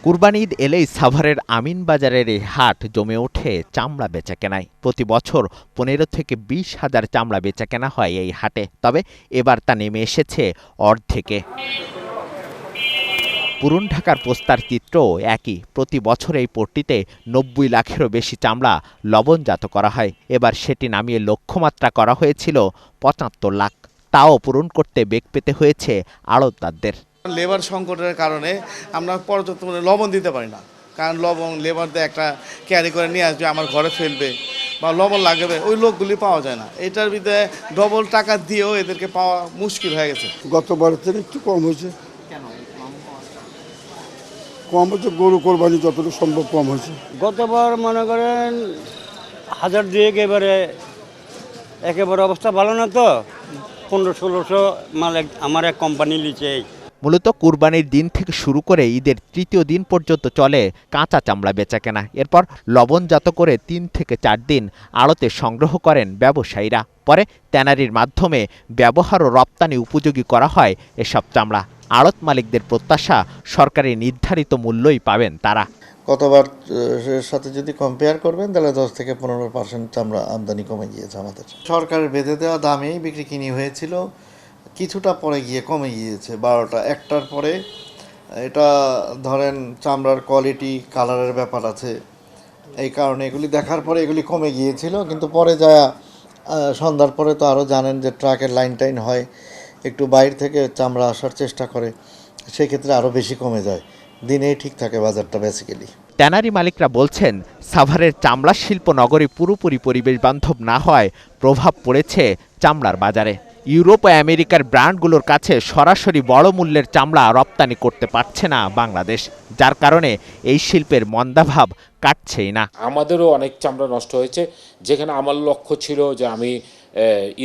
কুরবানি ঈদ এলেই সাভারের আমিনবাজারের এই হাট জমে ওঠে চামড়া বেচাকেনায়। প্রতি বছর ১৫ থেকে ২০ হাজার চামড়া বেচাকেনা হয় এই হাটে, তবে এবার তা নেমে এসেছে অর্ধেকে। পুরন ঢাকার পোস্তার চিত্রও একই। প্রতি বছর এই পট্টিতে ৯০ লাখেরও বেশি চামড়া লবণজাত করা হয়। এবার সেটি নামিয়ে লক্ষ্যমাত্রা করা হয়েছিল ৭৫ লাখ। তাও পূরণ করতে বেগ পেতে হয়েছে আড়তদারদের। লেবার সংকটের কারণে আমরা পর্যাপ্ত লবণ দিতে পারি না, কারণ লেবার দিয়ে একটা ক্যারি করে নিয়ে আসবে, আমার ঘরে ফেলবে বা লবণ লাগবে, ওই লোকগুলি পাওয়া যায় না। এটার ভিতরে ডবল টাকা দিয়েও এদেরকে পাওয়া মুশকিল হয়ে গেছে। গতবারের থেকে একটু কম হয়েছে। কম হচ্ছে, গরু কোরবানি যতটুকু সম্ভব কম হয়েছে। গতবার মনে করেন ১,০০০ একেবারে অবস্থা ভালো না, তো ১৫00-১৬০০ মাল আমার এক কোম্পানি লিচে। মূলত কুরবানির দিন থেকে শুরু করে ঈদের তৃতীয় দিন পর্যন্ত চলে কাঁচা চামড়া বেচাকেনা। এরপর লবণজাত করে ৩ থেকে ৪ দিন আড়তে সংগ্রহ করেন ব্যবসায়ীরা। পরে ট্যানারির মাধ্যমে ব্যবহার ও রপ্তানি উপযোগী করা হয় এসব চামড়া। আড়ত মালিকদের প্রত্যাশা, সরকারি নির্ধারিত মূল্যই পাবেন তারা। গতবার সাথে যদি কম্পেয়ার করবেন তাহলে ১০ থেকে ১৫% চামড়া আমদানি কমে গিয়েছে আমাদের। সরকারের বেঁধে দেওয়া দামেই বিক্রি কিনি হয়েছিল, কিছুটা পরে গিয়ে কমে গিয়েছে ১২টা ১টার পরে। এটা ধরেন চামড়ার কোয়ালিটি, কালারের ব্যাপার আছে, এই কারণে এগুলি দেখার পরে এগুলি কমে গিয়েছিল। কিন্তু পরে যা সন্ধ্যার পরে তো আরও জানেন যে ট্রাকের লাইন হয়, একটু বাইরে থেকে চামড়া আসার চেষ্টা করে, সেক্ষেত্রে আরও বেশি কমে যায়। দিনেই ঠিক থাকে বাজারটা বেসিক্যালি। ট্যানারি মালিকরা বলছেন, সাভারের চামড়া শিল্প নগরী পুরোপুরি পরিবেশ বান্ধব না হয় প্রভাব পড়েছে চামড়ার বাজারে। ইউরোপ ও আমেরিকার ব্র্যান্ডগুলোর কাছে সরাসরি বড় মূল্যের চামড়া রপ্তানি করতে পারছে না বাংলাদেশ, যার কারণে এই শিল্পের মন্দাভাব কাটছেই না। আমাদেরও অনেক চামড়া নষ্ট হয়েছে। যেখানে আমার লক্ষ্য ছিল যে আমি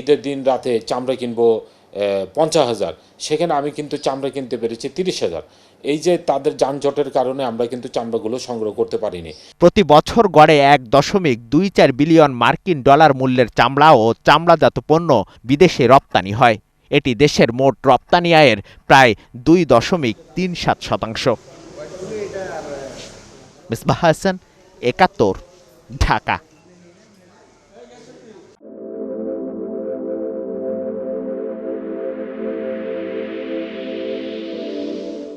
ঈদের দিন রাতে চামড়া কিনবো ৫০,০০০, সেখানে আমি কিন্তু চামড়া কিনতে পেরেছি ৩০,০০০। এই যে তাদের যানজটের কারণে আমরা কিন্তু চামড়াগুলো সংগ্রহ করতে পারিনি। প্রতি বছর গড়ে ১.২৪ বিলিয়ন মার্কিন ডলার মূল্যের চামড়া ও চামড়াজাত পণ্য বিদেশে রপ্তানি হয়। এটি দেশের মোট রপ্তানি আয়ের প্রায় ২.৩৭%। মিসবাহ হাসান, ৭১, ঢাকা।